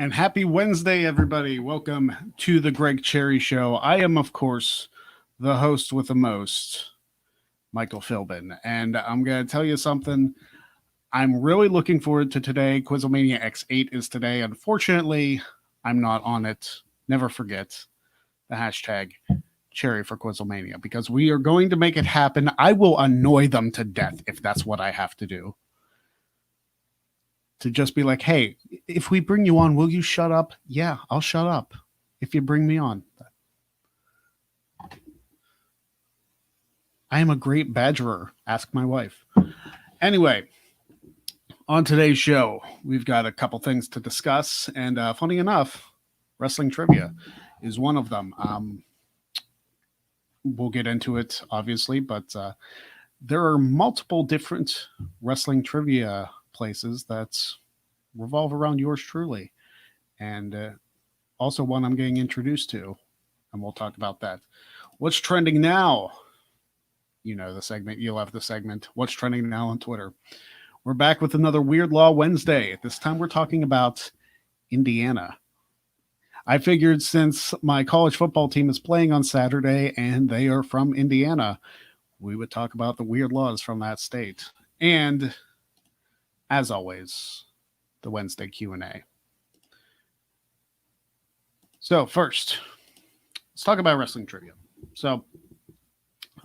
And happy Wednesday, everybody. Welcome to the Greg Cherry Show. I am, of course, the host with the most, Michael Philbin. And I'm going to tell you something. I'm really looking forward to today. Quizlemania X8 is today. Unfortunately, I'm not on it. Never forget the hashtag Cherry for Quizlemania because we are going to make it happen. I will annoy them to death if that's what I have to do. To just be like, hey, if we bring you on, will you shut up? Yeah, I'll shut up if you bring me on. I am a great badgerer. Ask my wife. Anyway, on today's show, we've got a couple things to discuss. And funny enough, wrestling trivia is one of them. We'll get into it, obviously, but there are multiple different wrestling trivia places that revolve around yours truly. And also one I'm getting introduced to, and we'll talk about that. What's trending now? You know the segment. You'll have the segment. What's trending now on Twitter? We're back with another Weird Law Wednesday. This time we're talking about Indiana. I figured since my college football team is playing on Saturday and they are from Indiana, we would talk about the weird laws from that state. And as always, the Wednesday Q&A. So first, let's talk about wrestling trivia. So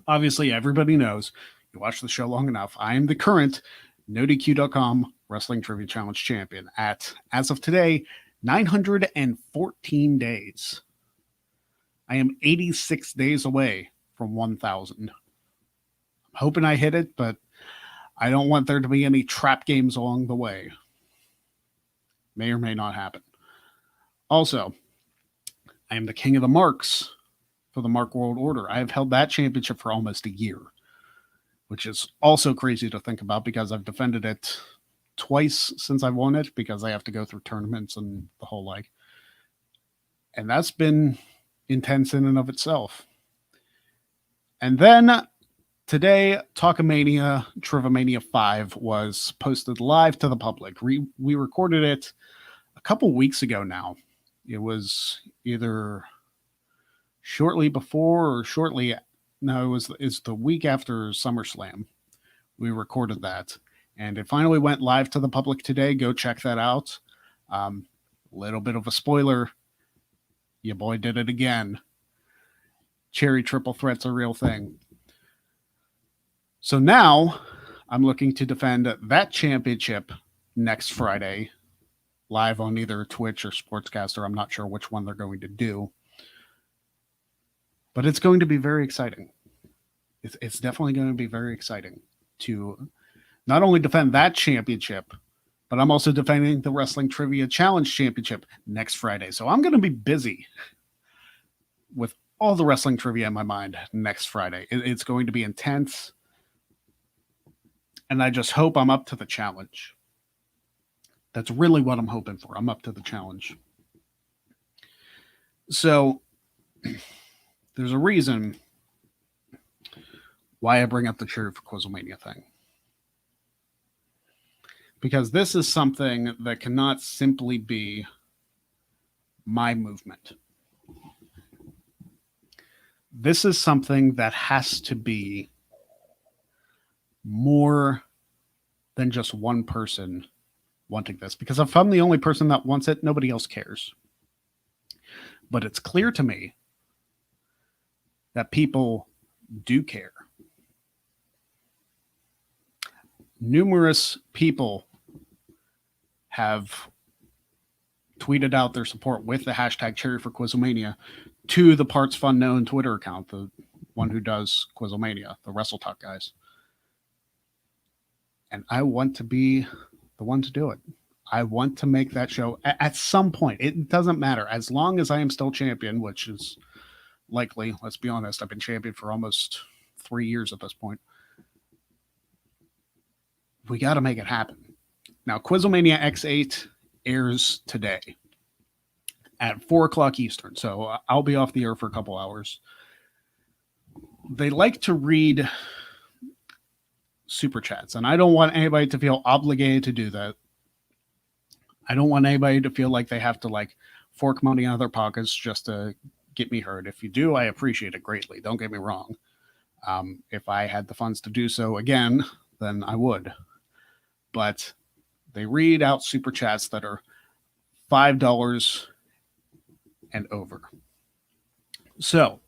obviously everybody knows, you watch the show long enough, I am the current NoDQ.com Wrestling Trivia Challenge champion at, as of today, 914 days. I am 86 days away from 1,000. I'm hoping I hit it, but I don't want there to be any trap games along the way. May or may not happen. Also, I am the king of the marks for the Mark World Order. I have held that championship for almost a year, which is also crazy to think about because I've defended it twice since I've won it because I have to go through tournaments and the whole like. And that's been intense in and of itself. And then today, Talkamania Trivomania 5 was posted live to the public. We recorded it a couple weeks ago now. It was either shortly before or shortly. No, it's the week after SummerSlam. We recorded that. And it finally went live to the public today. Go check that out. Little bit of a spoiler. Your boy did it again. Cherry triple threat's a real thing. So now I'm looking to defend that championship next Friday, live on either Twitch or Sportscaster. I'm not sure which one they're going to do. But it's going to be very exciting. It's definitely going to be very exciting to not only defend that championship, but I'm also defending the Wrestling Trivia Challenge Championship next Friday. So I'm going to be busy with all the wrestling trivia in my mind next Friday. It's going to be intense. And I just hope I'm up to the challenge. That's really what I'm hoping for. I'm up to the challenge. So there's a reason why I bring up the Cherry for Quizlemania thing. Because this is something that cannot simply be my movement. This is something that has to be more than just one person wanting this. Because if I'm the only person that wants it, nobody else cares. But it's clear to me that people do care. Numerous people have tweeted out their support with the hashtag Cherry for Quizlemania to the Parts Fun Known Twitter account, the one who does Quizlemania, the Wrestle Talk guys. And I want to be the one to do it. I want to make that show at some point. It doesn't matter. As long as I am still champion, which is likely, let's be honest, I've been champion for almost 3 years at this point. We got to make it happen. Now, Quizlemania X8 airs today at 4 o'clock Eastern, so I'll be off the air for a couple hours. They like to read super chats, and I don't want anybody to feel obligated to do that. I don't want anybody to feel like they have to like fork money out of their pockets just to get me heard. If you do, I appreciate it greatly. Don't get me wrong. If I had the funds to do so again, then I would. But they read out super chats that are $5 and over. So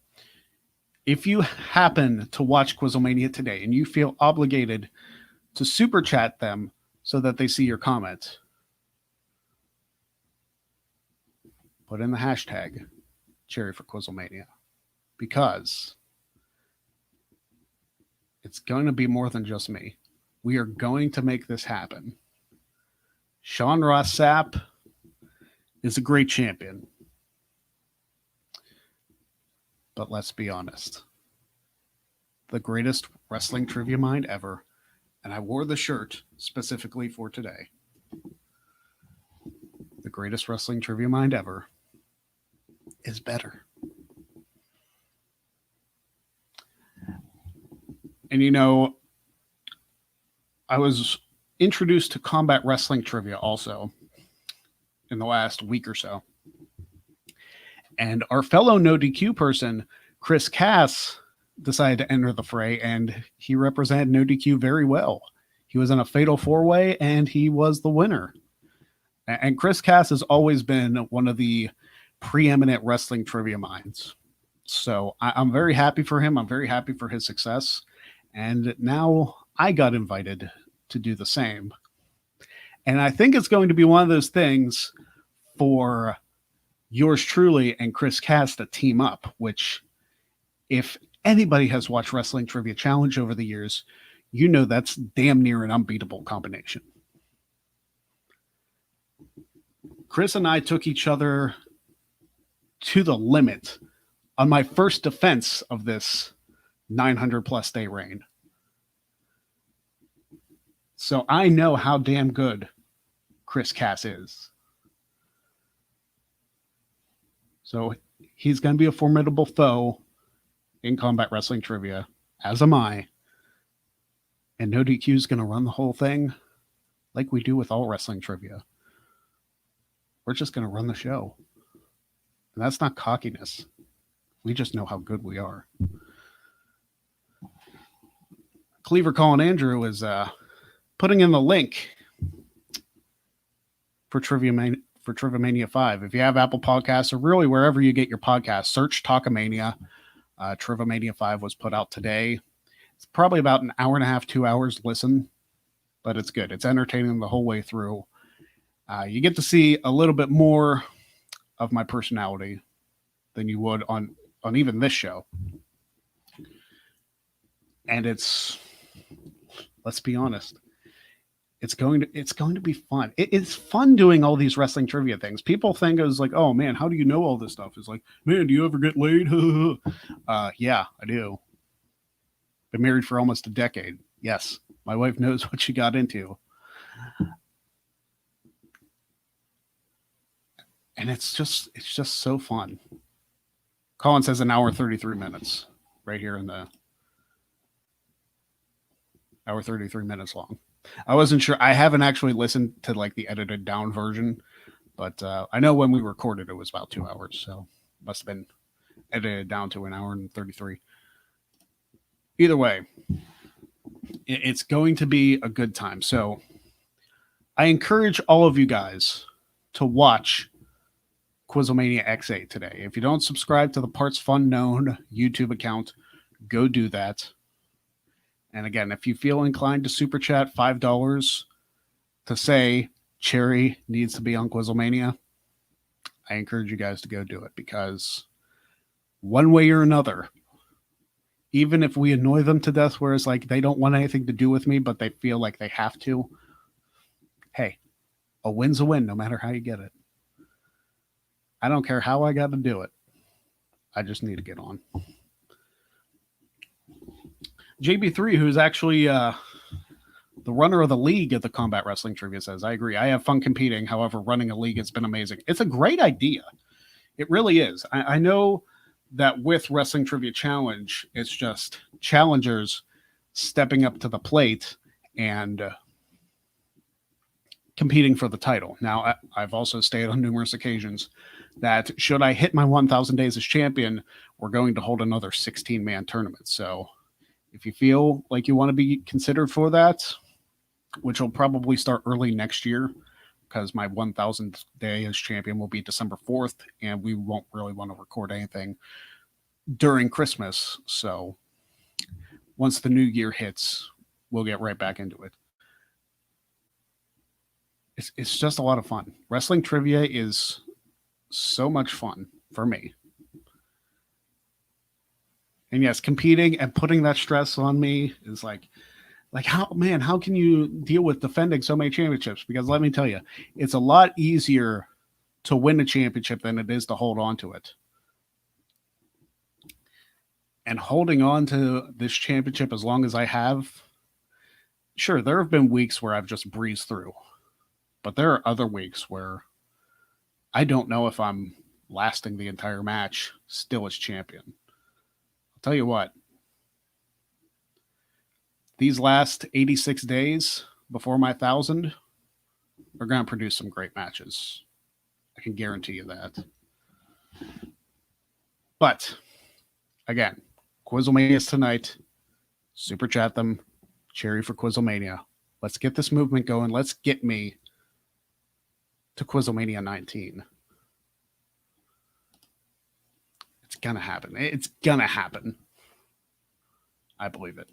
if you happen to watch Quizlemania today and you feel obligated to super chat them so that they see your comment, put in the hashtag Cherry for Quizlemania, because it's going to be more than just me. We are going to make this happen. Sean Ross Sapp is a great champion. But let's be honest. The greatest wrestling trivia mind ever, and I wore the shirt specifically for today. The greatest wrestling trivia mind ever is better. And you know, I was introduced to combat wrestling trivia also in the last week or so. And our fellow No DQ person, Chris Cass, decided to enter the fray, and he represented No DQ very well. He was in a fatal four-way, and he was the winner. And Chris Cass has always been one of the preeminent wrestling trivia minds. So I'm very happy for him. I'm very happy for his success. And now I got invited to do the same. And I think it's going to be one of those things for yours truly and Chris Cass to team up, which if anybody has watched Wrestling Trivia Challenge over the years, you know that's damn near an unbeatable combination. Chris and I took each other to the limit on my first defense of this 900 plus day reign. So I know how damn good Chris Cass is. So he's going to be a formidable foe in combat wrestling trivia, as am I. And No DQ is going to run the whole thing like we do with all wrestling trivia. We're just going to run the show. And that's not cockiness. We just know how good we are. Cleaver Colin Andrew is putting in the link for Trivia Mania 5. If you have Apple Podcasts or really wherever you get your podcasts, search Talkamania. Trivia Mania 5 was put out today. It's probably about an hour and a half, 2 hours listen, but it's good. It's entertaining the whole way through. You get to see a little bit more of my personality than you would on even this show. And it's, let's be honest, it's going to be fun. It's fun doing all these wrestling trivia things. People think it's like, oh man, how do you know all this stuff? It's like, man, do you ever get laid? Yeah, I do. Been married for almost a decade. Yes, my wife knows what she got into. And it's just so fun. Colin says an hour 33 minutes right here in the hour 33 minutes long. I wasn't sure. I haven't actually listened to like the edited down version, but I know when we recorded it was about 2 hours, so must have been edited down to an hour and 33. Either way, it's going to be a good time. So I encourage all of you guys to watch Quizlemania X8 today. If you don't subscribe to the Parts Fun Known YouTube account, go do that. And again, if you feel inclined to super chat $5 to say Cherry needs to be on Quizlemania, I encourage you guys to go do it, because one way or another, even if we annoy them to death where it's like they don't want anything to do with me, but they feel like they have to, hey, a win's a win no matter how you get it. I don't care how I got to do it. I just need to get on. JB3, who's actually the runner of the league at the Combat Wrestling Trivia, says, I agree. I have fun competing. However, running a league has been amazing. It's a great idea. It really is. I know that with Wrestling Trivia Challenge, it's just challengers stepping up to the plate and competing for the title. Now, I've also stated on numerous occasions that should I hit my 1,000 days as champion, we're going to hold another 16-man tournament. So if you feel like you want to be considered for that, which will probably start early next year, because my 1,000th day as champion will be December 4th, and we won't really want to record anything during Christmas. So once the new year hits, we'll get right back into it. It's just a lot of fun. Wrestling trivia is so much fun for me. And yes, competing and putting that stress on me is like how can you deal with defending so many championships? Because let me tell you, it's a lot easier to win a championship than it is to hold on to it. And holding on to this championship as long as I have, sure, there have been weeks where I've just breezed through. But there are other weeks where I don't know if I'm lasting the entire match still as champion. I'll tell you what, these last 86 days before my 1,000 are going to produce some great matches. I can guarantee you that. But, again, Quizzlemania is tonight. Super chat them. Cherry for Quizzlemania. Let's get this movement going. Let's get me to Quizzlemania 19. It's going to happen. It's going to happen. I believe it.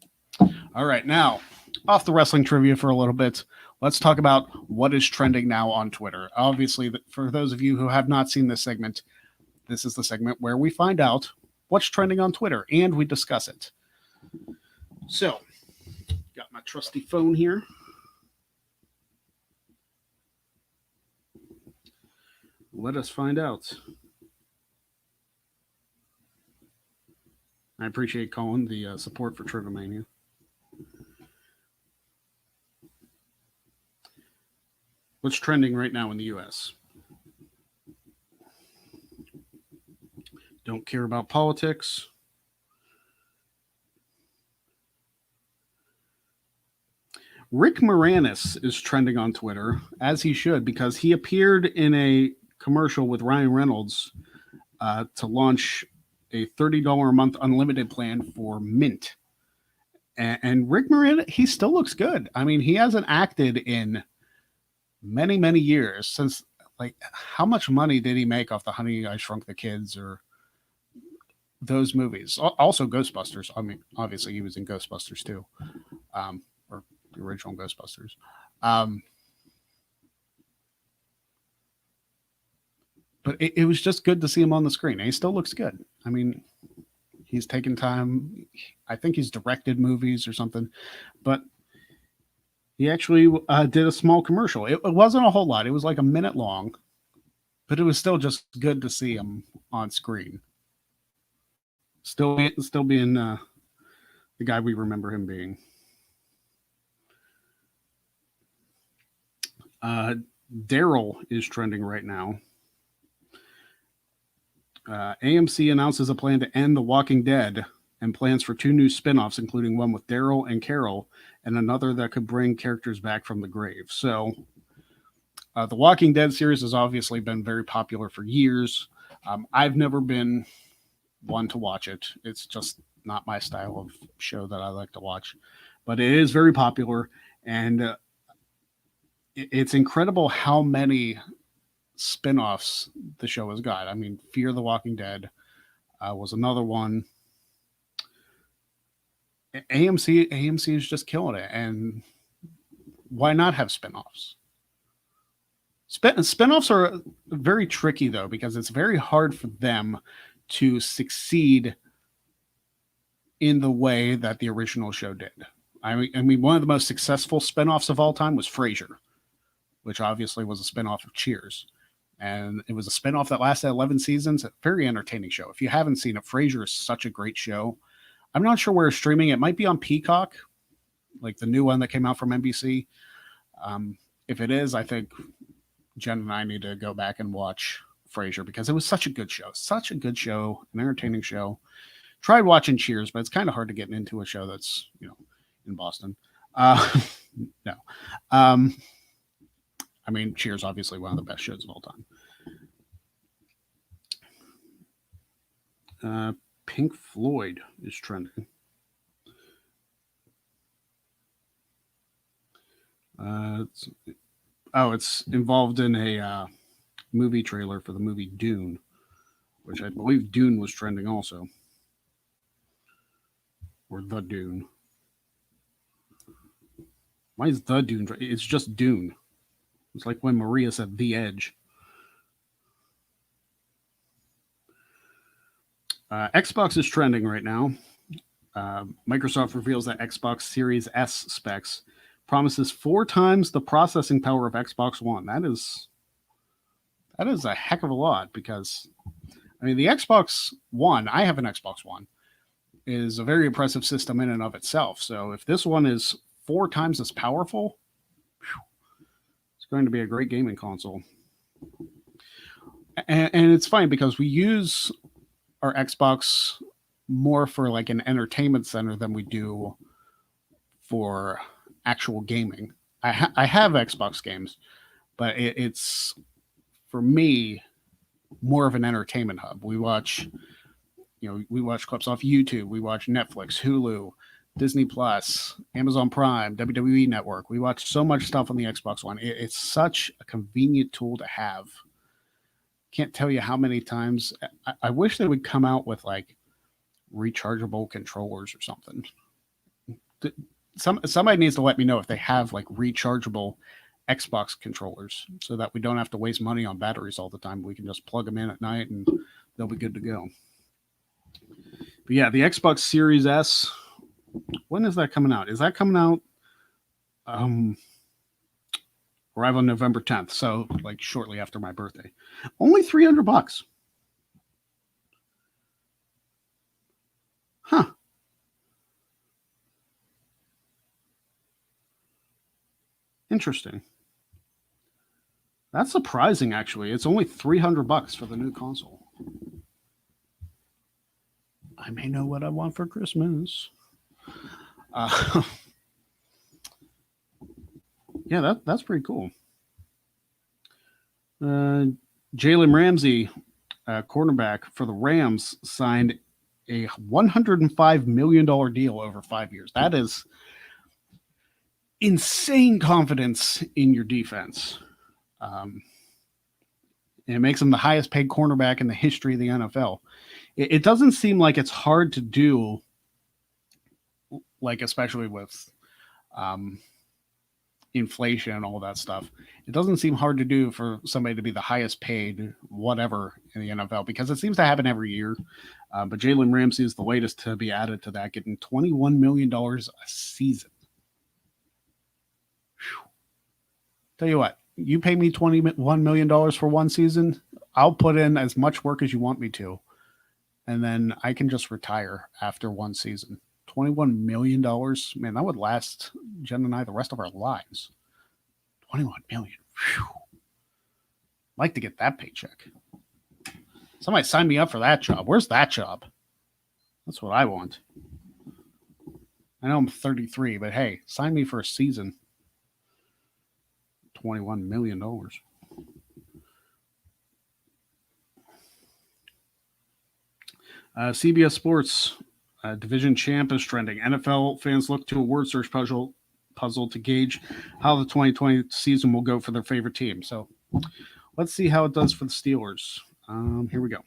All right, now, off the wrestling trivia for a little bit, let's talk about what is trending now on Twitter. Obviously, for those of you who have not seen this segment, this is the segment where we find out what's trending on Twitter, and we discuss it. So, got my trusty phone here. Let us find out. I appreciate Colin, the support for Trivia Mania. What's trending right now in the U.S.? Don't care about politics. Rick Moranis is trending on Twitter, as he should, because he appeared in a commercial with Ryan Reynolds to launch a $30 a month unlimited plan for Mint. And Rick Moranis, he still looks good. I mean, he hasn't acted in many, many years since, like, how much money did he make off the Honey, I Shrunk the Kids or those movies? Also Ghostbusters. I mean, obviously he was in Ghostbusters too, or the original Ghostbusters. But it was just good to see him on the screen. And he still looks good. I mean, he's taken time. I think he's directed movies or something. But he actually did a small commercial. It wasn't a whole lot. It was like a minute long. But it was still just good to see him on screen. Still being the guy we remember him being. Daryl is trending right now. AMC announces a plan to end The Walking Dead and plans for 2 new spin-offs, including one with Daryl and Carol, and another that could bring characters back from the grave. So, The Walking Dead series has obviously been very popular for years. I've never been one to watch it. It's just not my style of show that I like to watch. But it is very popular, and it's incredible how many spin-offs the show has got. I mean, Fear the Walking Dead was another one. AMC is just killing it, and why not have spin-offs? Spin-offs are very tricky, though, because it's very hard for them to succeed in the way that the original show did. I mean, one of the most successful spin-offs of all time was Frasier, which obviously was a spin-off of Cheers. And it was a spin-off that lasted 11 seasons. A very entertaining show. If you haven't seen it, Frasier is such a great show. I'm not sure where it's streaming. It might be on Peacock, like the new one that came out from NBC. If it is, I think Jen and I need to go back and watch Frasier because it was such a good show. Such a good show, an entertaining show. Tried watching Cheers, but it's kind of hard to get into a show that's, in Boston. No. I mean, Cheers, obviously one of the best shows of all time. Pink Floyd is trending. It's involved in a movie trailer for the movie Dune, which I believe Dune was trending also. Or The Dune. Why is The Dune? It's just Dune. It's like when Maria said The Edge. Xbox is trending right now. Microsoft reveals that Xbox Series S specs promises 4 times the processing power of Xbox One. That is a heck of a lot because, I mean, the Xbox One, I have an Xbox One, is a very impressive system in and of itself. So if this one is 4 times as powerful, it's going to be a great gaming console. And it's fine because we use our Xbox more for like an entertainment center than we do for actual gaming. I have Xbox games, but it's for me more of an entertainment hub. We watch clips off YouTube. We watch Netflix, Hulu, Disney Plus, Amazon Prime, WWE Network. We watch so much stuff on the Xbox One. It's such a convenient tool to have. Can't tell you how many times I wish they would come out with like rechargeable controllers or something. Somebody needs to let me know if they have like rechargeable Xbox controllers so that we don't have to waste money on batteries all the time. We can just plug them in at night and they'll be good to go. But yeah, the Xbox Series S, when is that coming out? Is that coming out arrive on November 10th, so like shortly after my birthday. Only $300. Huh. Interesting. That's surprising, actually. It's only $300 for the new console. I may know what I want for Christmas. Yeah, that's pretty cool. Jalen Ramsey, cornerback for the Rams, signed a $105 million deal over 5 years. That is insane confidence in your defense. And it makes him the highest paid cornerback in the history of the NFL. It doesn't seem like it's hard to do, like especially with inflation and all that stuff. It doesn't seem hard to do for somebody to be the highest paid whatever in the NFL because it seems to happen every year. But Jalen Ramsey is the latest to be added to that, getting $21 million a season. Whew. Tell you what, you pay me $21 million for one season, I'll put in as much work as you want me to, and then I can just retire after one season. $21 million, man, that would last Jen and I the rest of our lives. $21 million. Whew. I'd like to get that paycheck. Somebody sign me up for that job. Where's that job? That's what I want. I know I'm 33, but hey, sign me for a season. $21 million. CBS Sports division champ is trending. NFL fans look to a word search puzzle to gauge how the 2020 season will go for their favorite team. So let's see how it does for the Steelers. Here we go.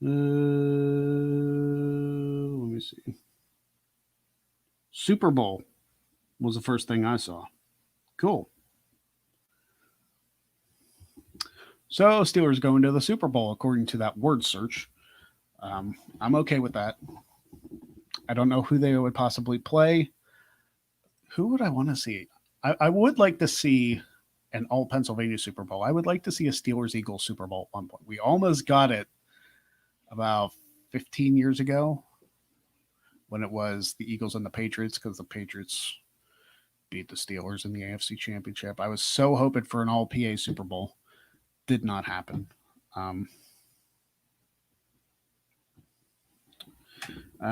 Let me see. Super Bowl was the first thing I saw. Cool. So Steelers go into the Super Bowl according to that word search. I'm okay with that. I don't know who they would possibly play. Who would I want to see? I would like to see an all Pennsylvania Super Bowl. I would like to see a Steelers-Eagles Super Bowl at one point. We almost got it about 15 years ago when it was the Eagles and the Patriots because the Patriots beat the Steelers in the AFC Championship. I was so hoping for an all PA Super Bowl. Did not happen.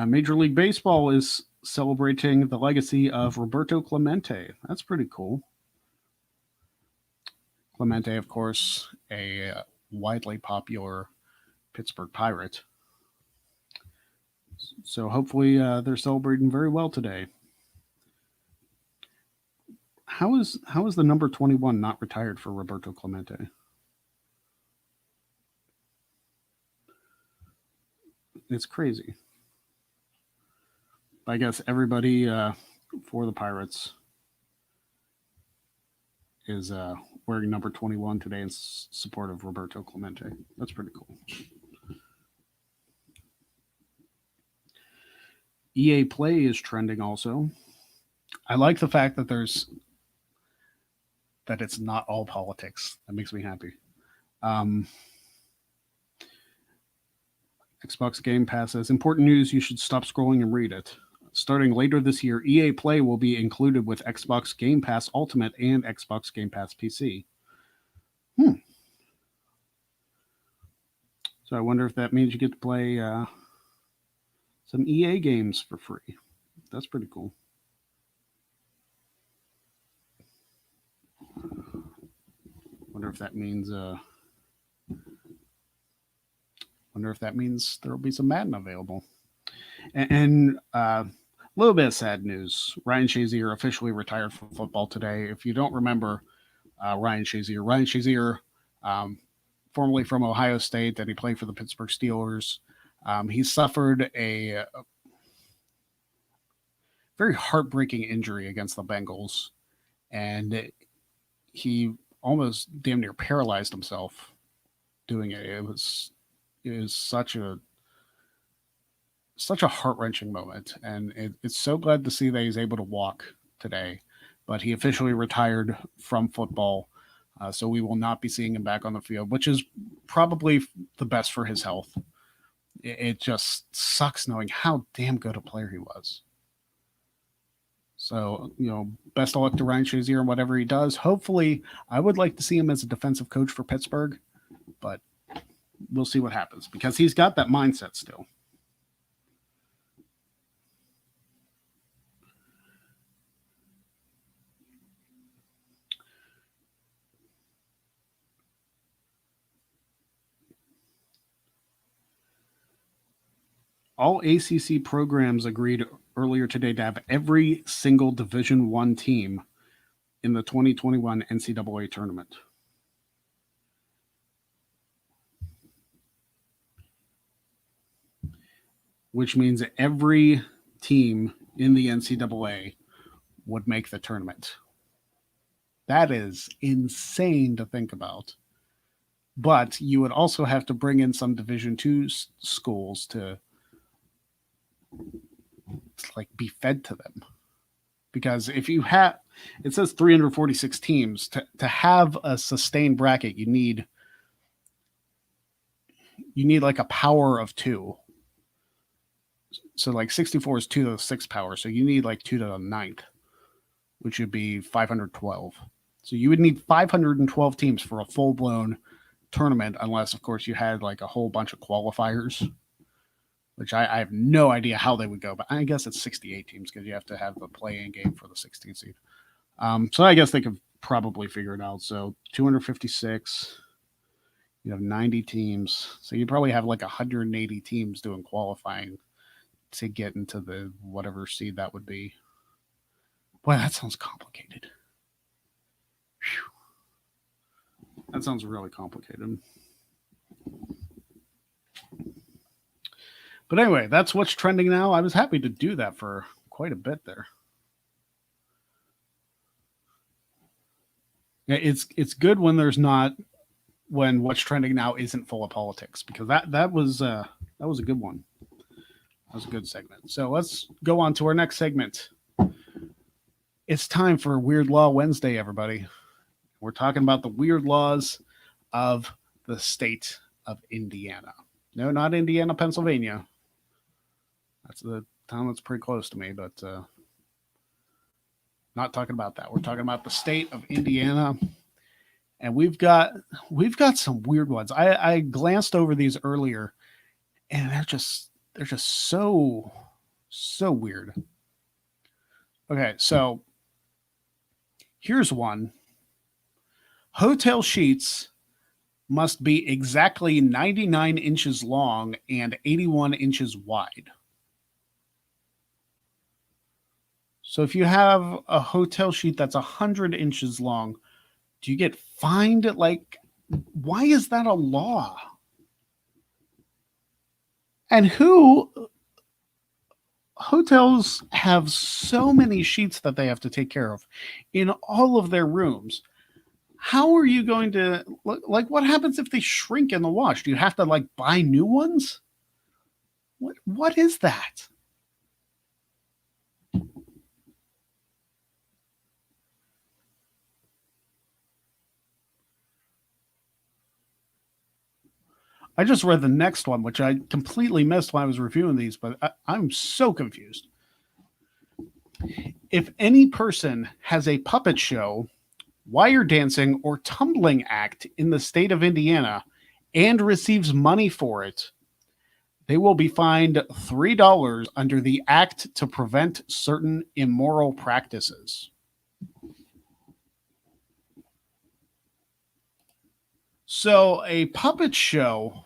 Major League Baseball is celebrating the legacy of Roberto Clemente. That's pretty cool. Clemente, of course, a widely popular Pittsburgh Pirate. So hopefully they're celebrating very well today. How is the number 21 not retired for Roberto Clemente? It's crazy. I guess everybody for the Pirates is wearing number 21 today in support of Roberto Clemente. That's pretty cool. EA Play is trending also. I like the fact that it's not all politics. That makes me happy. Xbox Game Pass says, important news, you should stop scrolling and read it. Starting later this year, EA Play will be included with Xbox Game Pass Ultimate and Xbox Game Pass PC. So I wonder if that means you get to play some EA games for free. That's pretty cool. Wonder if that means there will be some Madden available. And a little bit of sad news. Ryan Shazier officially retired from football today. If you don't remember Ryan Shazier, formerly from Ohio State, that he played for the Pittsburgh Steelers. He suffered a very heartbreaking injury against the Bengals, and he almost damn near paralyzed himself doing it. It was such a heart-wrenching moment, and it's so glad to see that he's able to walk today. But he officially retired from football, so we will not be seeing him back on the field, which is probably the best for his health. It just sucks knowing how damn good a player he was. So, best of luck to Ryan Shazier and whatever he does. Hopefully, I would like to see him as a defensive coach for Pittsburgh, but we'll see what happens because he's got that mindset still. All ACC programs agreed earlier today to have every single Division I team in the 2021 NCAA tournament. Which means that every team in the NCAA would make the tournament. That is insane to think about. But you would also have to bring in some Division II schools to be fed to them. Because if you have, it says 346 teams, to have a sustained bracket, you need like a power of 2. So 64 is 2 to the 6th power. So you need 2 to the 9th, which would be 512. So you would need 512 teams for a full-blown tournament, unless, of course, you had a whole bunch of qualifiers, which I have no idea how they would go. But I guess it's 68 teams because you have to have the play-in game for the 16th seed. So I guess they could probably figure it out. So 256, you have 90 teams. So you probably have 180 teams doing qualifying to get into the whatever seed that would be. Boy, that sounds complicated. Whew. That sounds really complicated. But anyway, that's what's trending now. I was happy to do that for quite a bit there. Yeah, it's good when when what's trending now isn't full of politics, because that was a good one. That was a good segment. So let's go on to our next segment. It's time for Weird Law Wednesday, everybody. We're talking about the weird laws of the state of Indiana. No, not Indiana, Pennsylvania. That's the town that's pretty close to me, but not talking about that. We're talking about the state of Indiana. And we've got some weird ones. I glanced over these earlier, and they're just so weird. Okay, so here's one. Hotel sheets must be exactly 99 inches long and 81 inches wide. So if you have a hotel sheet that's 100 inches long, do you get fined? Like, why is that a law? And hotels have so many sheets that they have to take care of in all of their rooms. How are you going to, like, what happens if they shrink in the wash? Do you have to like buy new ones? What is that? I just read the next one, which I completely missed when I was reviewing these, but I'm so confused. If any person has a puppet show, wire dancing, or tumbling act in the state of Indiana and receives money for it, they will be fined $3 under the Act to Prevent Certain Immoral Practices. So, a puppet show,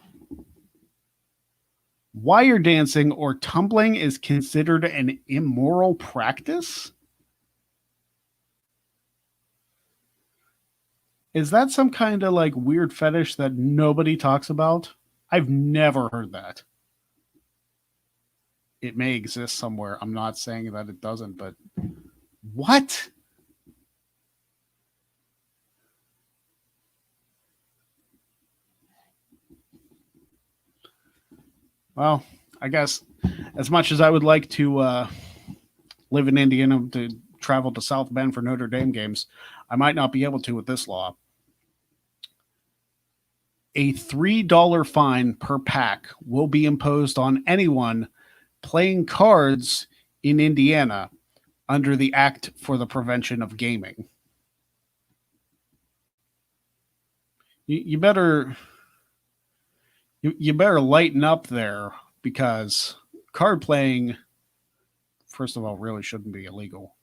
wire dancing, or tumbling is considered an immoral practice? Is that some kind of like weird fetish that nobody talks about? I've never heard that. It may exist somewhere. I'm not saying that it doesn't, but what? Well, I guess as much as I would like to live in Indiana to travel to South Bend for Notre Dame games, I might not be able to with this law. A $3 fine per pack will be imposed on anyone playing cards in Indiana under the Act for the Prevention of Gaming. You better you better lighten up there, because card playing, first of all, really shouldn't be illegal.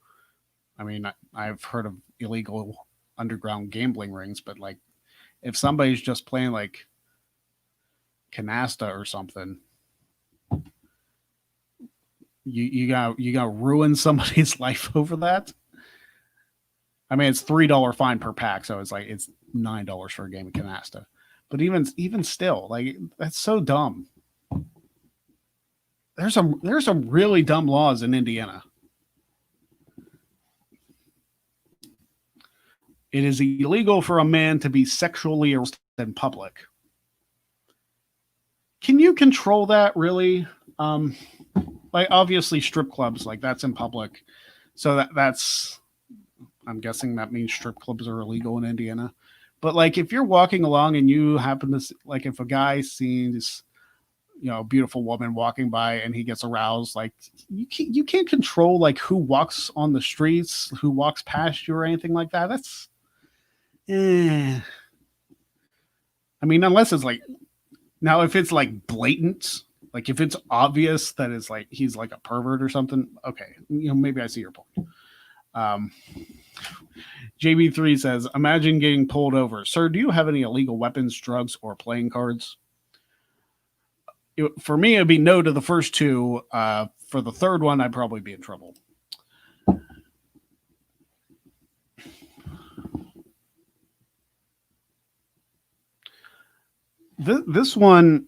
I mean, I've heard of illegal underground gambling rings, but like if somebody's just playing like canasta or something, you got to ruin somebody's life over that. I mean, it's $3 fine per pack, so it's $9 for a game of canasta. But even still, like, that's so dumb. There's some really dumb laws in Indiana. It is illegal for a man to be sexually aroused in public. Can you control that, really? Like, obviously strip clubs, like, that's in public. So that's I'm guessing that means strip clubs are illegal in Indiana. But like if you're walking along and you happen to like if a guy sees a beautiful woman walking by and he gets aroused, like you can't control like who walks on the streets, who walks past you or anything like that. That's I mean, unless it's like, now if it's like blatant, like if it's obvious that it's like he's like a pervert or something, okay, maybe I see your point. JB3 says, imagine getting pulled over. Sir, do you have any illegal weapons, drugs, or playing cards? For me, it'd be no to the first two. For the third one, I'd probably be in trouble. This one,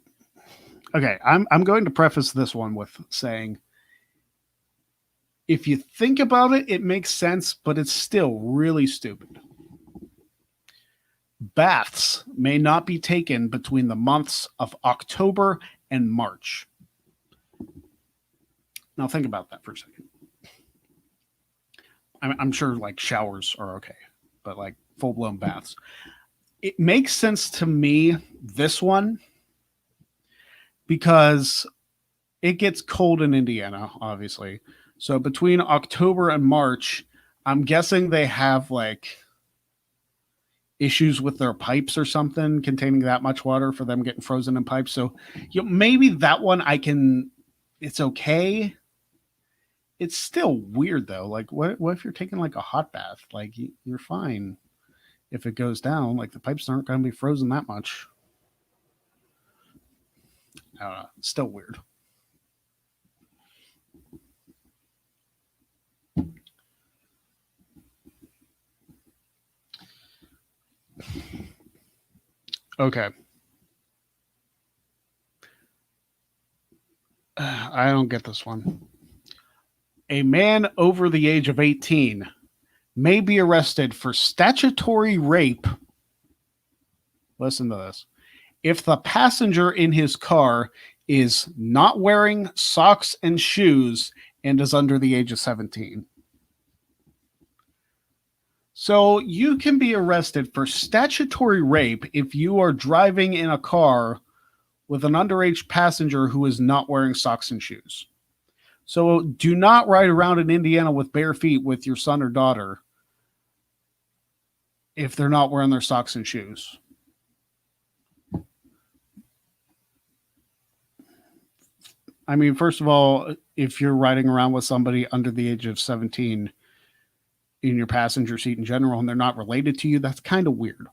okay, I'm going to preface this one with saying, if you think about it, it makes sense, but it's still really stupid. Baths may not be taken between the months of October and March. Now think about that for a second. I'm sure like showers are okay, but like full-blown baths. It makes sense to me, this one, because it gets cold in Indiana, obviously. So between October and March, I'm guessing they have like issues with their pipes or something containing that much water for them getting frozen in pipes. So maybe that one it's okay. It's still weird though. Like what if you're taking like a hot bath? Like you're fine. if it goes down, like the pipes aren't going to be frozen that much. Still weird. Okay. I don't get this one. A man over the age of 18 may be arrested for statutory rape. Listen to this. If the passenger in his car is not wearing socks and shoes and is under the age of 17. So you can be arrested for statutory rape if you are driving in a car with an underage passenger who is not wearing socks and shoes. So do not ride around in Indiana with bare feet with your son or daughter if they're not wearing their socks and shoes. I mean, first of all, if you're riding around with somebody under the age of 17 in your passenger seat in general and they're not related to you, that's kind of weird.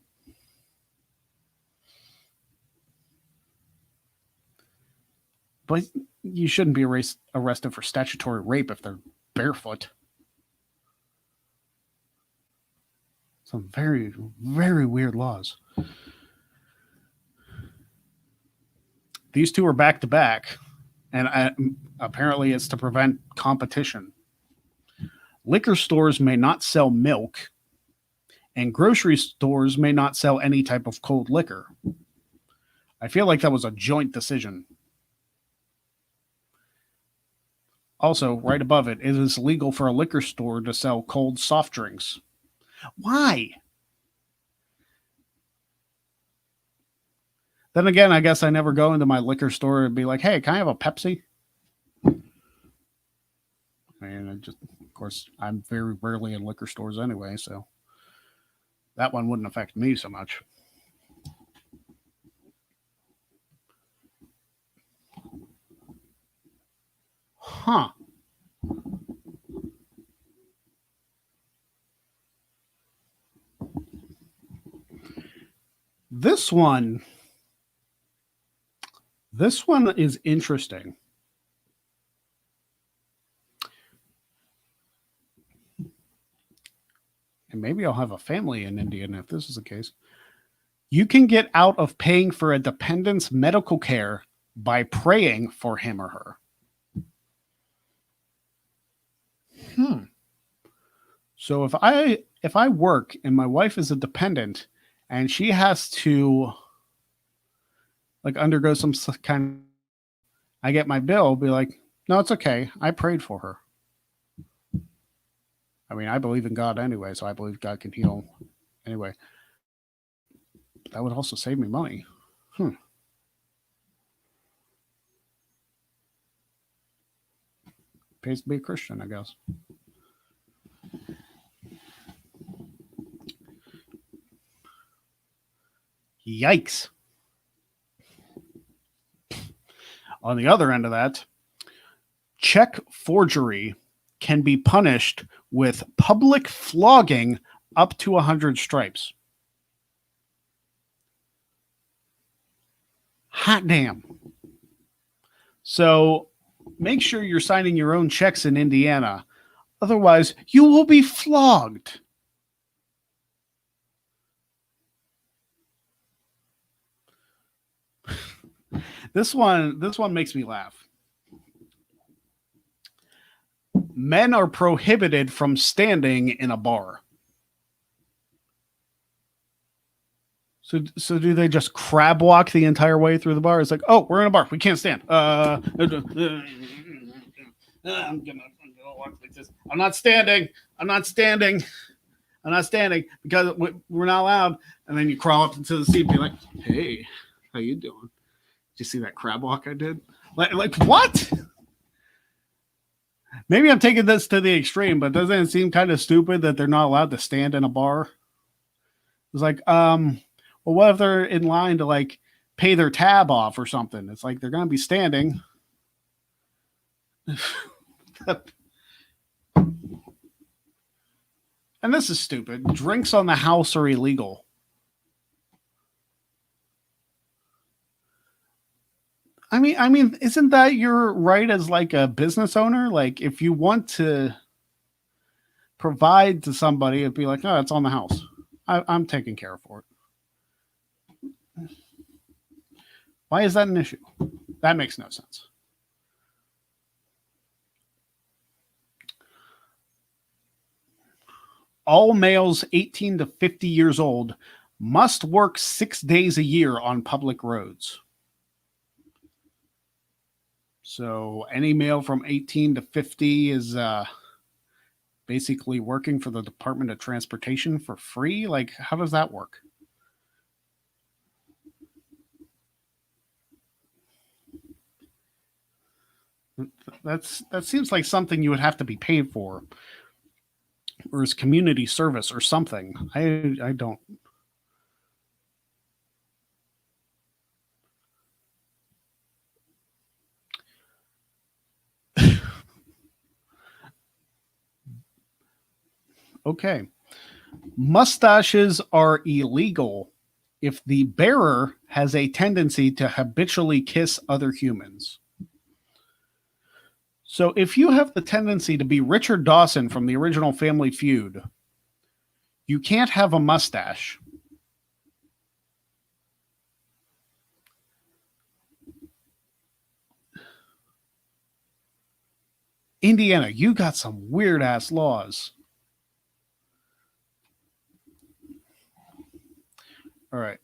But you shouldn't be arrested for statutory rape if they're barefoot. Some very, very weird laws. These two are back to back, and apparently it's to prevent competition. Liquor stores may not sell milk, and grocery stores may not sell any type of cold liquor. I feel like that was a joint decision. Also, right above it, it is legal for a liquor store to sell cold soft drinks. Why? Then again, I guess I never go into my liquor store and be like, hey, can I have a Pepsi? I mean, of course, I'm very rarely in liquor stores anyway, so that one wouldn't affect me so much. Huh. This one is interesting. And maybe I'll have a family in Indiana if this is the case. You can get out of paying for a dependent's medical care by praying for him or her. So if I work and my wife is a dependent and she has to like undergo some kind of, I get my bill, be like, no, it's okay. I prayed for her. I mean, I believe in God anyway, so I believe God can heal anyway. But that would also save me money. Pays to be a Christian, I guess. Yikes. On the other end of that, check forgery can be punished with public flogging up to 100 stripes. Hot damn. So make sure you're signing your own checks in Indiana. Otherwise, you will be flogged. This one makes me laugh. Men are prohibited from standing in a bar. So do they just crab walk the entire way through the bar? It's like, oh, we're in a bar. We can't stand. I'm gonna walk like this. I'm not standing because we're not allowed. And then you crawl up into the seat and be like, hey, how you doing? Did you see that crab walk I did? Like what? Maybe I'm taking this to the extreme, but doesn't it seem kind of stupid that they're not allowed to stand in a bar? It's like, well, what if they're in line to like pay their tab off or something? It's like they're going to be standing. And this is stupid. Drinks on the house are illegal. I mean, isn't that your right as like a business owner? Like, if you want to provide to somebody, it'd be like, oh, it's on the house. I'm taking care for it. Why is that an issue? That makes no sense. All males 18 to 50 years old must work 6 days a year on public roads. So any male from 18 to 50 is basically working for the Department of Transportation for free. Like, how does that work? That seems like something you would have to be paid for, or as community service or something. I don't. Okay. Mustaches are illegal if the bearer has a tendency to habitually kiss other humans. So if you have the tendency to be Richard Dawson from the original Family Feud, you can't have a mustache. Indiana, you got some weird ass laws. All right.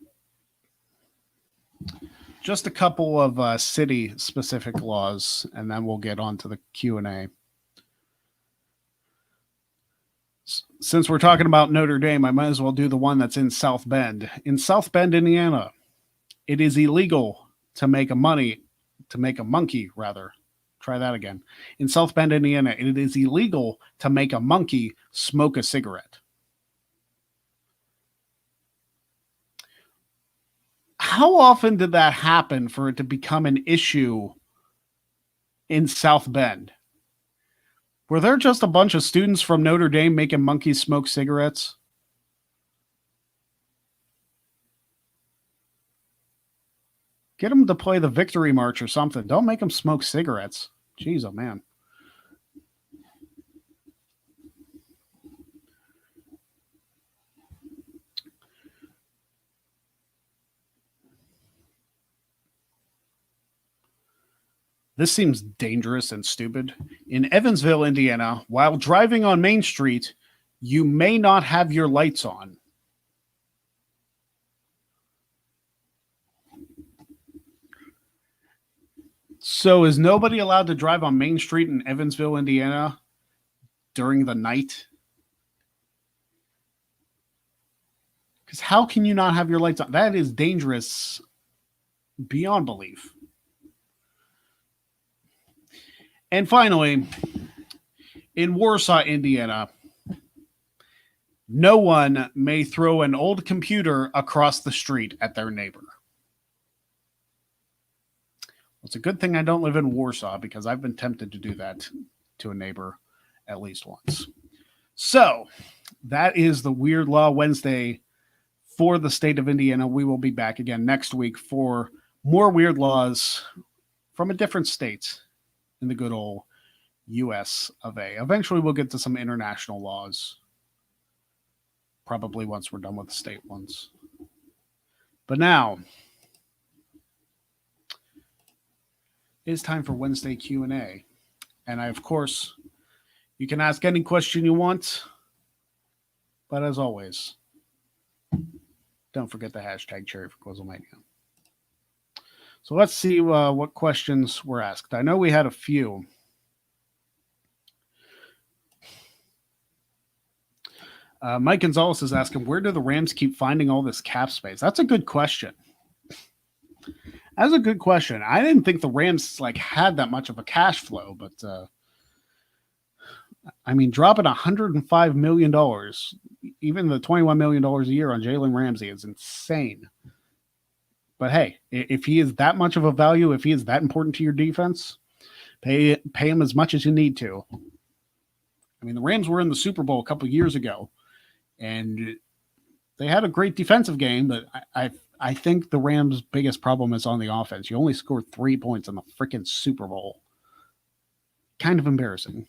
Just a couple of city specific laws, and then we'll get on to the Q&A. Since we're talking about Notre Dame, I might as well do the one that's in South Bend. In South Bend, Indiana, it is illegal to make a monkey. Try that again. In South Bend, Indiana, it is illegal to make a monkey smoke a cigarette. How often did that happen for it to become an issue in South Bend? Were there just a bunch of students from Notre Dame making monkeys smoke cigarettes? Get them to play the Victory March or something. Don't make them smoke cigarettes. Jeez, oh man. This seems dangerous and stupid. In Evansville, Indiana, while driving on Main Street, you may not have your lights on. So is nobody allowed to drive on Main Street in Evansville, Indiana during the night? Because how can you not have your lights on? That is dangerous beyond belief. And finally, in Warsaw, Indiana, no one may throw an old computer across the street at their neighbor. It's a good thing I don't live in Warsaw because I've been tempted to do that to a neighbor at least once. So that is the Weird Law Wednesday for the state of Indiana. We will be back again next week for more weird laws from a different state in the good old US of A. Eventually we'll get to some international laws, probably once we're done with the state ones. But now it's time for Wednesday Q&A. And of course, you can ask any question you want. But as always, don't forget the hashtag Cherry for Quizzlemania. So let's see what questions were asked. I know we had a few. Mike Gonzalez is asking, where do the Rams keep finding all this cap space? That's a good question. That's a good question. I didn't think the Rams had that much of a cash flow, but I mean, dropping $105 million, even the $21 million a year on Jalen Ramsey is insane. But hey, if he is that much of a value, if he is that important to your defense, pay him as much as you need to. I mean, the Rams were in the Super Bowl a couple of years ago, And they had a great defensive game, but I think the Rams' biggest problem is on the offense. You only scored 3 points in the freaking Super Bowl. Kind of embarrassing.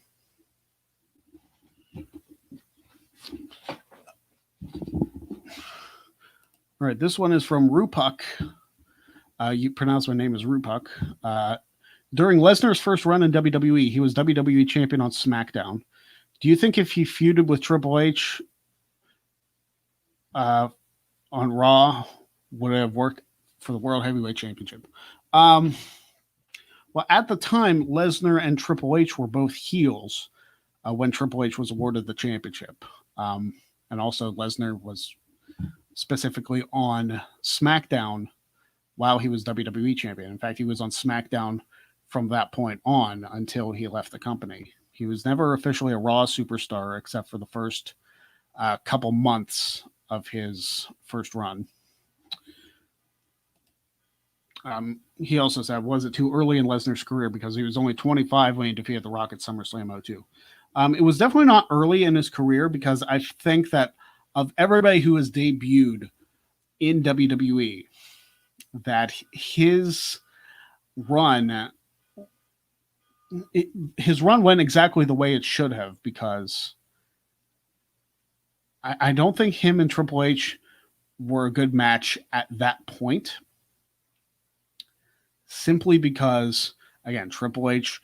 All right, this one is from Rupak. You pronounce my name as Rupak. During Lesnar's first run in WWE, he was WWE champion on SmackDown. Do you think if he feuded with Triple H on Raw, would it have worked for the World Heavyweight Championship? Well, at the time, Lesnar and Triple H were both heels when Triple H was awarded the championship. And also, Lesnar was specifically on SmackDown while he was WWE champion. In fact, he was on SmackDown from that point on until he left the company. He was never officially a Raw superstar except for the first couple months of his first run. He also said, was it too early in Lesnar's career because he was only 25 when he defeated The Rock at SummerSlam 02? It was definitely not early in his career because I think that of everybody who has debuted in WWE, that his run went exactly the way it should have, because I don't think him and Triple H were a good match at that point, simply because, again, Triple H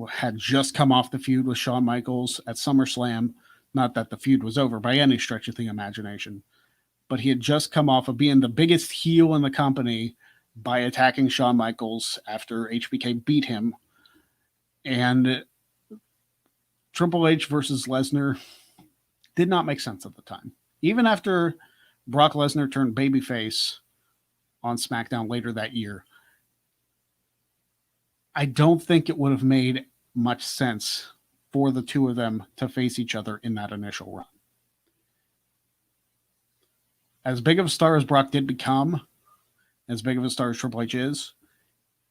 had just come off the feud with Shawn Michaels at SummerSlam. Not that the feud was over by any stretch of the imagination, but he had just come off of being the biggest heel in the company by attacking Shawn Michaels after HBK beat him. And Triple H versus Lesnar did not make sense at the time. Even after Brock Lesnar turned babyface on SmackDown later that year, I don't think it would have made much sense for the two of them to face each other in that initial run. As big of a star as Brock did become, as big of a star as Triple H is,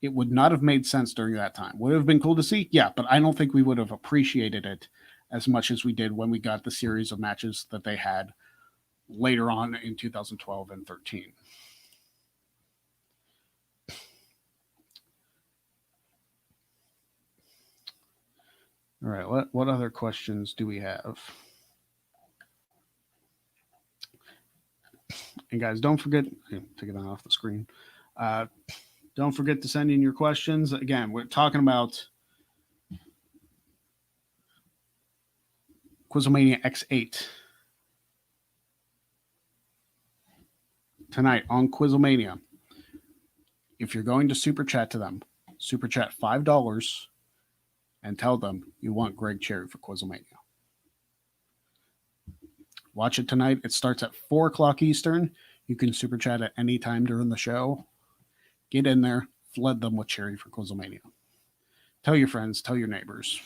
it would not have made sense during that time. Would it have been cool to see? Yeah, but I don't think we would have appreciated it as much as we did when we got the series of matches that they had later on in 2012 and 13. All right, what other questions do we have? And guys, don't forget, taking that off the screen. Don't forget to send in your questions. Again, we're talking about Quizlemania X8 tonight on Quizlemania. If you're going to super chat to them, super chat $5 and tell them you want Greg Cherry for Quizlemania. Watch it tonight. It starts at 4 o'clock Eastern. You can super chat at any time during the show. Get in there, flood them with Cherry for Quizlemania. Tell your friends, tell your neighbors.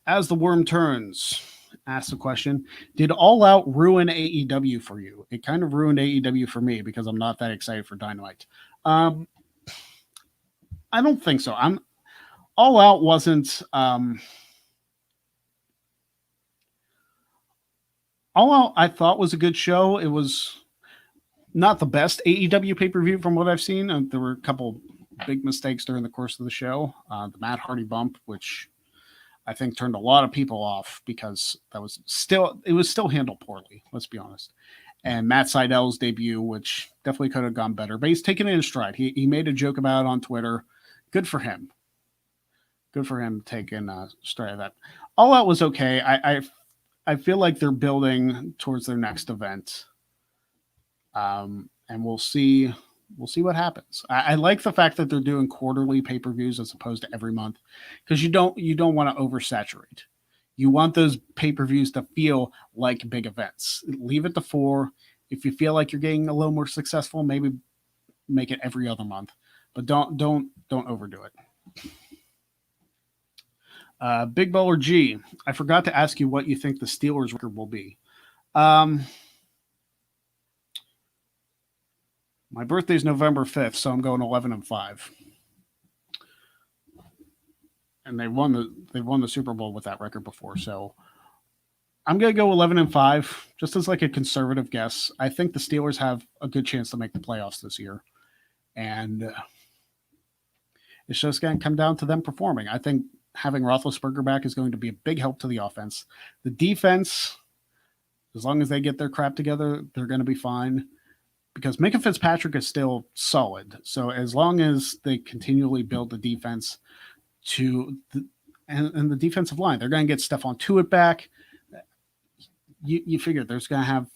As the worm turns, ask the question, did All Out ruin AEW for you? It kind of ruined AEW for me because I'm not that excited for Dynamite. I don't think so. All Out wasn't... All Out, I thought, was a good show. It was not the best AEW pay-per-view from what I've seen. There were a couple big mistakes during the course of the show. The Matt Hardy bump, which I think turned a lot of people off because it was still handled poorly, let's be honest. And Matt Seidel's debut, which definitely could have gone better, but he's taken it in stride. He made a joke about it on Twitter. Good for him. Good for him taking stride of that. All Out was okay. I feel like they're building towards their next event. And we'll see what happens. I like the fact that they're doing quarterly pay-per-views as opposed to every month, because you don't want to oversaturate. You want those pay-per-views to feel like big events. Leave it to 4. If you feel like you're getting a little more successful, maybe make it every other month, but don't overdo it. Big Baller G, I forgot to ask you what you think the Steelers record will be. My birthday's November 5th, so I'm going 11-5. And they won the Super Bowl with that record before, so I'm going to go 11-5, just as like a conservative guess. I think the Steelers have a good chance to make the playoffs this year. And it's just going to come down to them performing. I think having Roethlisberger back is going to be a big help to the offense. The defense, as long as they get their crap together, they're going to be fine. Because Minka Fitzpatrick is still solid. So as long as they continually build the defense and the defensive line, they're going to get Stephon Tuitt back. You figure there's going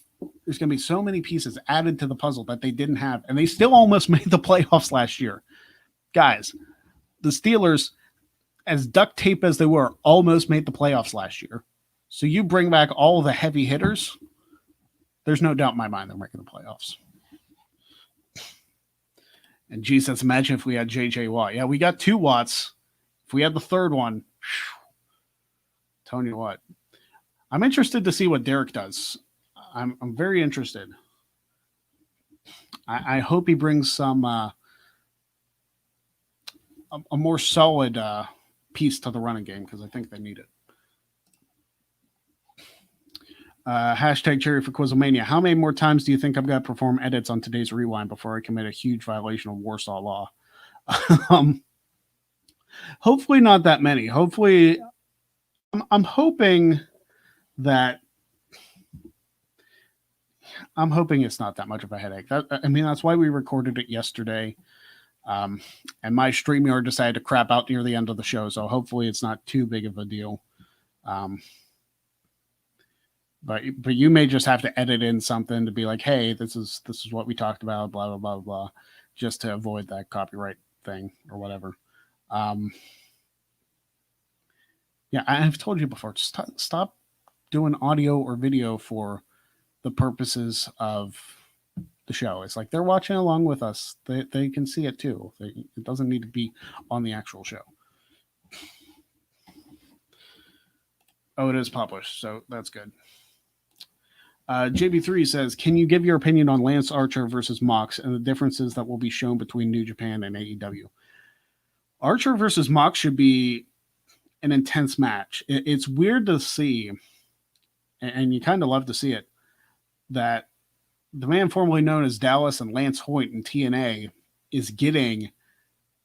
to be so many pieces added to the puzzle that they didn't have, and they still almost made the playoffs last year. Guys, the Steelers, as duct tape as they were, almost made the playoffs last year. So you bring back all the heavy hitters, there's no doubt in my mind they're making the playoffs. And Jesus, imagine if we had J.J. Watt. Yeah, we got 2 Watts. If we had the third one, telling you what. I'm interested to see what Derek does. I'm very interested. I hope he brings some a more solid piece to the running game, because I think they need it. Hashtag Cherry for Quizlemania. How many more times do you think I'm going to perform edits on today's rewind before I commit a huge violation of Warsaw law? Hopefully not that many. Hopefully, I'm hoping it's not that much of a headache. That's why we recorded it yesterday. And my StreamYard decided to crap out near the end of the show, so hopefully it's not too big of a deal. But you may just have to edit in something to be like, hey, this is what we talked about, blah, blah, blah, blah, just to avoid that copyright thing or whatever. Yeah, I've told you before, stop doing audio or video for the purposes of the show. It's like they're watching along with us. They can see it too. It doesn't need to be on the actual show. Oh, it is published, so that's good. JB3 says, can you give your opinion on Lance Archer versus Mox and the differences that will be shown between New Japan and AEW? Archer versus Mox should be an intense match. It's weird to see, and you kind of love to see it, that the man formerly known as Dallas and Lance Hoyt in TNA is getting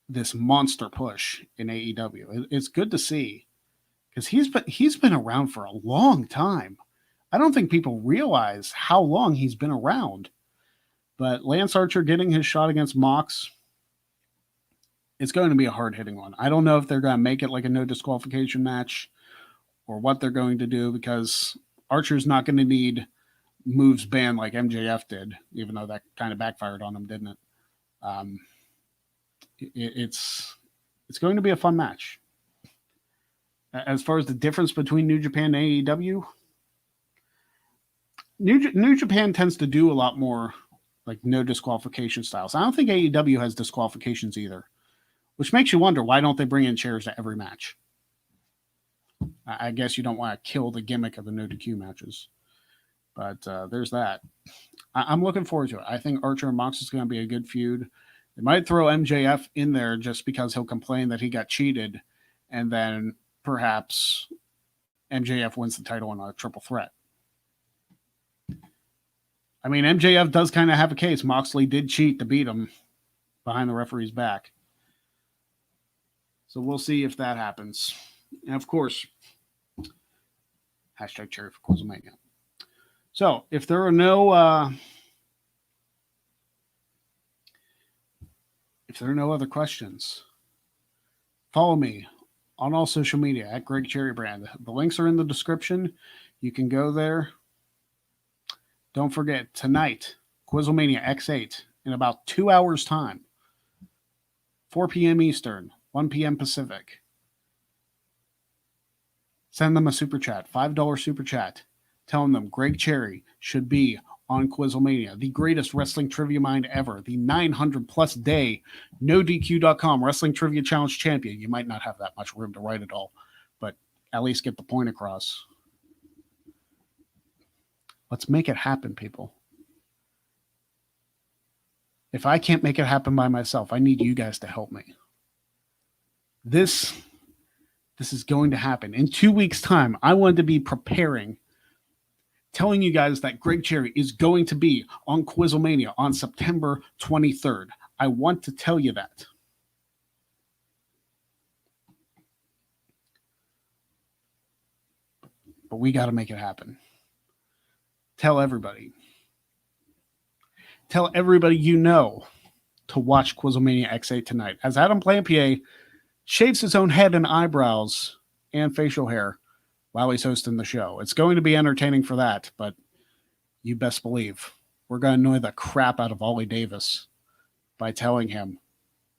this monster push in AEW. It's good to see, because he's been around for a long time. I don't think people realize how long he's been around. But Lance Archer getting his shot against Mox, it's going to be a hard-hitting one. I don't know if they're going to make it like a no disqualification match or what they're going to do, because Archer's not going to need moves banned like MJF did, even though that kind of backfired on him, didn't it? It's going to be a fun match. As far as the difference between New Japan and AEW, New Japan tends to do a lot more like no disqualification styles. I don't think AEW has disqualifications either, which makes you wonder, why don't they bring in chairs to every match? I guess you don't want to kill the gimmick of the no DQ matches. But there's that. I'm looking forward to it. I think Archer and Mox is going to be a good feud. They might throw MJF in there just because he'll complain that he got cheated, and then perhaps MJF wins the title in a triple threat. I mean, MJF does kind of have a case. Moxley did cheat to beat him behind the referee's back. So we'll see if that happens. And of course, hashtag Cherry for Quizlemania. So if there are no other questions, follow me on all social media at Greg Cherrybrand. The links are in the description. You can go there. Don't forget, tonight, Quizlemania X8 in about 2 hours' time, 4 p.m. Eastern, 1 p.m. Pacific. Send them a super chat, $5 super chat, telling them Greg Cherry should be on Quizlemania, the greatest wrestling trivia mind ever, the 900-plus day NoDQ.com Wrestling Trivia Challenge champion. You might not have that much room to write it all, but at least get the point across. Let's make it happen, people. If I can't make it happen by myself, I need you guys to help me. This is going to happen. In 2 weeks' time, I want to be preparing telling you guys that Greg Cherry is going to be on Quizzlemania on September 23rd. I want to tell you that. But we got to make it happen. Tell everybody. Tell everybody you know to watch Quizzlemania X8 tonight. As Adam Plampier shaves his own head and eyebrows and facial hair while he's hosting the show. It's going to be entertaining for that, but you best believe we're going to annoy the crap out of Ollie Davis by telling him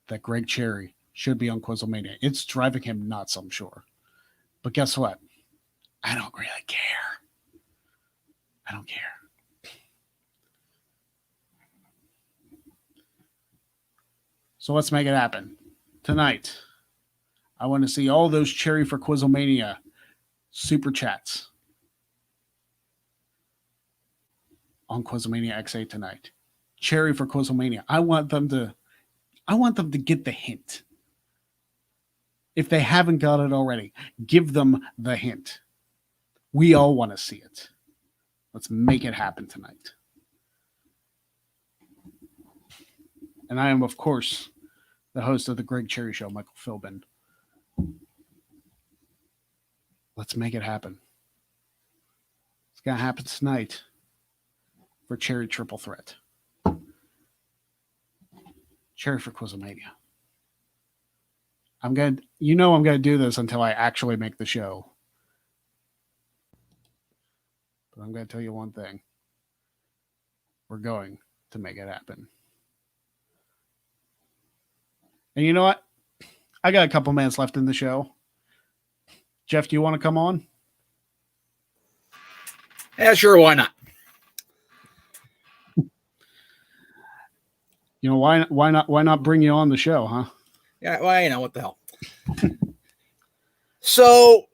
that Greg Cherry should be on Quizzlemania. It's driving him nuts, I'm sure. But guess what? I don't really care. I don't care. So let's make it happen. Tonight, I want to see all those Cherry for Quizzlemania super chats on Quizzlemania X8 tonight. Cherry for Quizzlemania. I want them to get the hint. If they haven't got it already, give them the hint. We all want to see it. Let's make it happen tonight. And I am, of course, the host of the Greg Cherry Show, Michael Philbin. Let's make it happen. It's going to happen tonight for Cherry Triple Threat. Cherry for Quizzlemania. I'm going to do this until I actually make the show. But I'm going to tell you one thing. We're going to make it happen. And you know what? I got a couple minutes left in the show. Jeff, do you want to come on? Yeah, sure. Why not? You know, why not bring you on the show, huh? Yeah, well, what the hell. So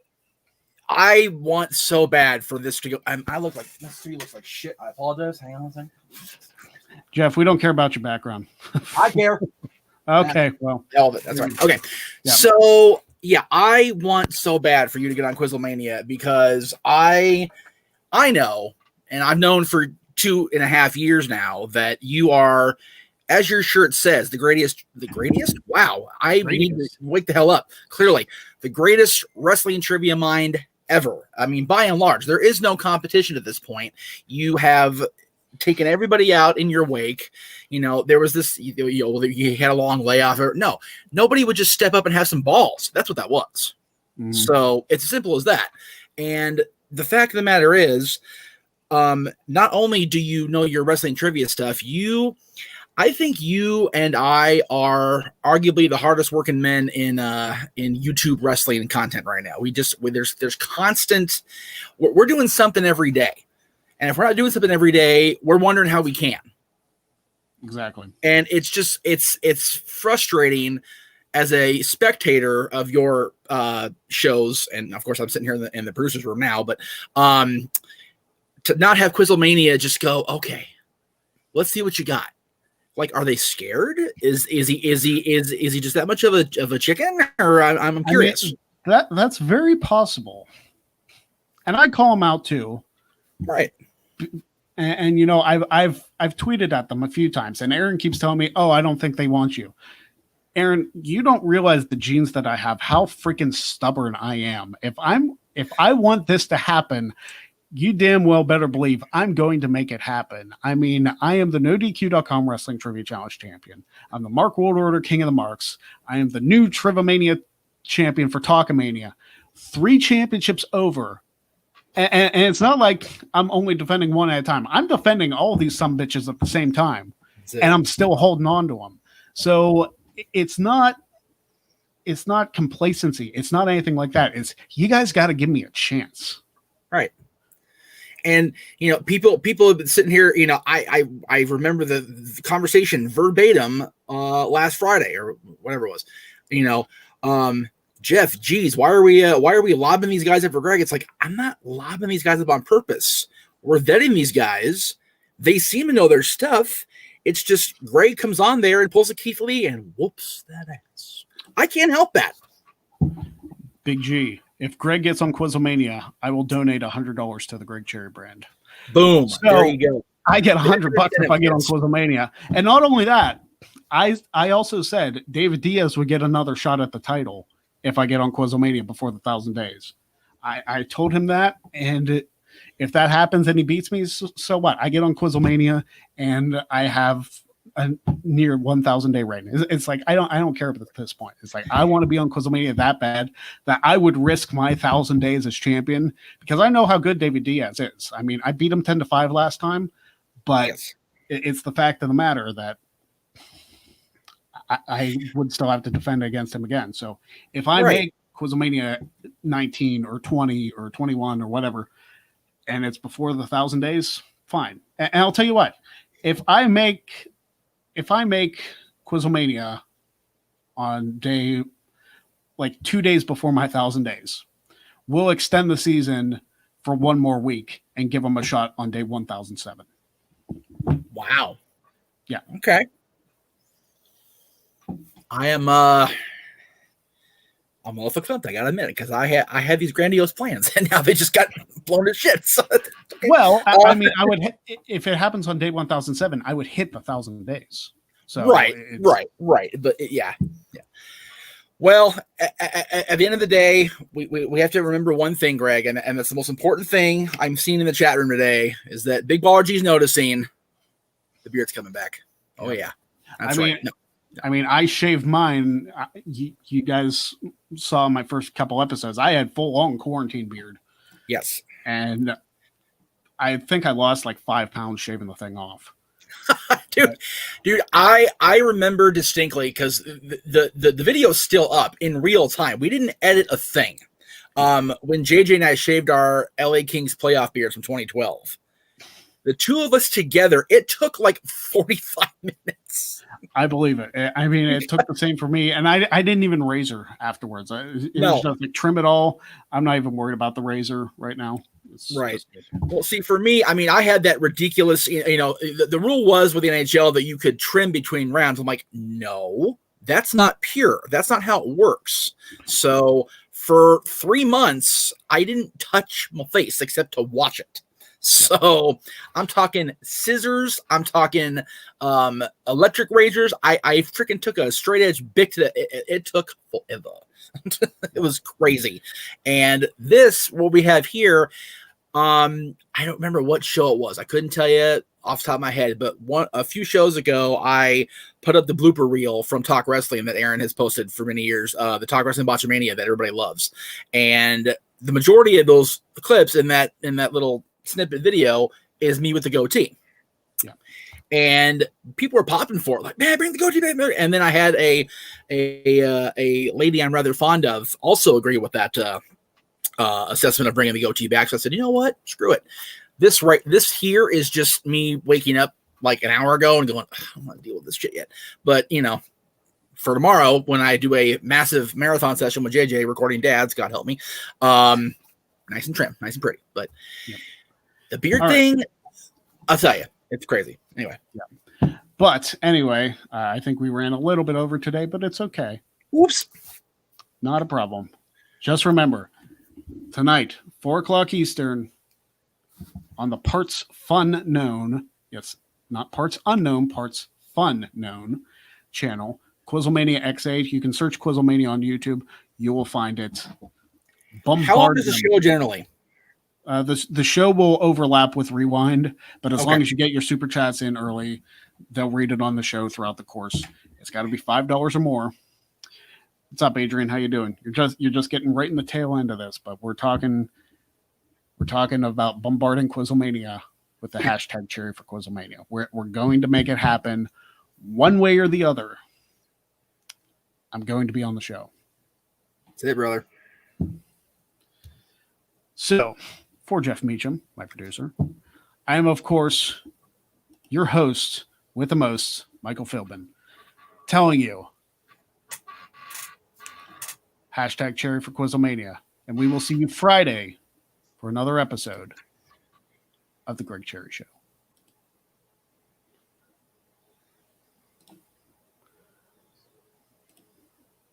I want so bad for this to go. I look like this tree looks like shit. I apologize. Hang on a second. Jeff, we don't care about your background. I care. Okay, well. All of it. That's right. Okay. Yeah. So, yeah, I want so bad for you to get on Quizzlemania because I know, and I've known for 2.5 years now, that you are, as your shirt says, the greatest? Wow. I need to wake the hell up. Clearly, the greatest wrestling trivia mind ever. I mean, by and large, there is no competition at this point. You have taken everybody out in your wake. You know, there was this, you had a long layoff. No, nobody would just step up and have some balls. That's what that was. Mm-hmm. So it's as simple as that. And the fact of the matter is, not only do you know your wrestling trivia stuff, I think you and I are arguably the hardest working men in YouTube wrestling and content right now. There's constant, we're doing something every day. And if we're not doing something every day, we're wondering how we can. Exactly. And it's frustrating as a spectator of your shows. And of course I'm sitting here in the producer's room now, but to not have Quizzlemania just go, okay, let's see what you got. Like, are they scared? Is he just that much of a chicken? Or I'm curious. I mean, that's very possible. And I call them out too. Right. And you know, I've tweeted at them a few times, and Aaron keeps telling me, "Oh, I don't think they want you." Aaron, you don't realize the genes that I have, how freaking stubborn I am. If I want this to happen, you damn well better believe I'm going to make it happen. I mean, I am the NoDQ.com Wrestling Trivia Challenge champion. I'm the Mark World Order King of the Marks. I am the new Trivomania champion for Talkamania. 3 championships over. And it's not like I'm only defending one at a time. I'm defending all these sumbitches at the same time. And I'm still holding on to them. So it's not complacency. It's not anything like that. It's, you guys got to give me a chance. Right. And, you know, people have been sitting here, you know, I remember the conversation verbatim last Friday or whatever it was, you know, Jeff, geez, why are we lobbing these guys up for Greg? It's like, I'm not lobbing these guys up on purpose. We're vetting these guys. They seem to know their stuff. It's just Greg comes on there and pulls a Keith Lee and whoops that ass. I can't help that. Big G. If Greg gets on Quizzlemania, I will donate $100 to the Greg Cherry brand. Boom. So there you go. I get $100 if I get on Quizlemania. And not only that, I also said David Diaz would get another shot at the title if I get on Quizlemania before the 1,000 days. I told him that, and if that happens and he beats me, so what? I get on Quizlemania and I have a near 1,000 day reign. It's like I don't care at this point. It's like I want to be on Quizlemania that bad that I would risk my 1,000 days as champion because I know how good David Diaz is. I mean, I beat him 10-5 last time, but Yes. it's the fact of the matter that I would still have to defend against him again. So if I make Quizlemania 19 or 20 or 21 or whatever, and it's before the 1,000 days, fine. And I'll tell you what, if I make Quizlemania on day like 2 days before my 1,000 days, we'll extend the season for one more week and give them a shot on day 1,007. Wow. Yeah. Okay. I'm I'm a little fucked, I gotta admit it, because I had these grandiose plans and now they just got blown to shit. So, okay. Well, I mean, I would if it happens on day 1,007, I would hit the 1,000 days. So right. But yeah. Well, at the end of the day, we have to remember one thing, Greg, and that's the most important thing I'm seeing in the chat room today is that Big Baller G's noticing the beard's coming back. Oh yeah, that's right. No. I mean, I shaved mine. You guys saw my first couple episodes. I had full-on quarantine beard. Yes. And I think I lost like 5 pounds shaving the thing off. Dude, I remember distinctly because the video is still up in real time. We didn't edit a thing. When JJ and I shaved our LA Kings playoff beards from 2012. The two of us together, it took like 45 minutes. I believe it. I mean, it took the same for me, and I didn't even razor afterwards. It was just like trim it all. I'm not even worried about the razor right now. Right. Well, see, for me, I mean, I had that ridiculous, the rule was with the NHL that you could trim between rounds. I'm like, no, that's not pure. That's not how it works. So for 3 months, I didn't touch my face except to watch it. So I'm talking scissors. I'm talking electric razors. I freaking took a straight edge Bic to it took forever. It was crazy. And this, what we have here, I don't remember what show it was. I couldn't tell you off the top of my head, but a few shows ago, I put up the blooper reel from Talk Wrestling that Aaron has posted for many years, the Talk Wrestling Botchamania that everybody loves. And the majority of those clips in that little snippet video is me with the goatee. Yeah. And people were popping for it, like, man, bring the goatee back. And then I had a lady I'm rather fond of also agree with that assessment of bringing the goatee back. So I said, you know what? Screw it. This here is just me waking up like an hour ago and going, I don't want to deal with this shit yet. But, for tomorrow, when I do a massive marathon session with JJ recording dads, God help me, nice and trim, nice and pretty. But the beard thing, I'll tell you, it's crazy. Anyway. Yeah. But anyway, I think we ran a little bit over today, but it's okay. Oops. Not a problem. Just remember, tonight, 4:00 Eastern, on the Parts Fun Known, yes, not Parts Unknown, Parts Fun Known channel, Quizlemania X8. You can search Quizlemania on YouTube. You will find it. How long is the show generally? The show will overlap with Rewind, but as long as you get your super chats in early, they'll read it on the show throughout the course. It's got to be $5 or more. What's up, Adrian? How you doing? You're just getting right in the tail end of this, but we're talking about bombarding Quizlemania with the hashtag Cherry for Quizlemania. We're going to make it happen one way or the other. I'm going to be on the show. That's it, brother. So, for Jeff Meacham, my producer, I am, of course, your host with the most, Michael Philbin, telling you, hashtag Cherry for Quizlemania, and we will see you Friday for another episode of The Greg Cherry Show.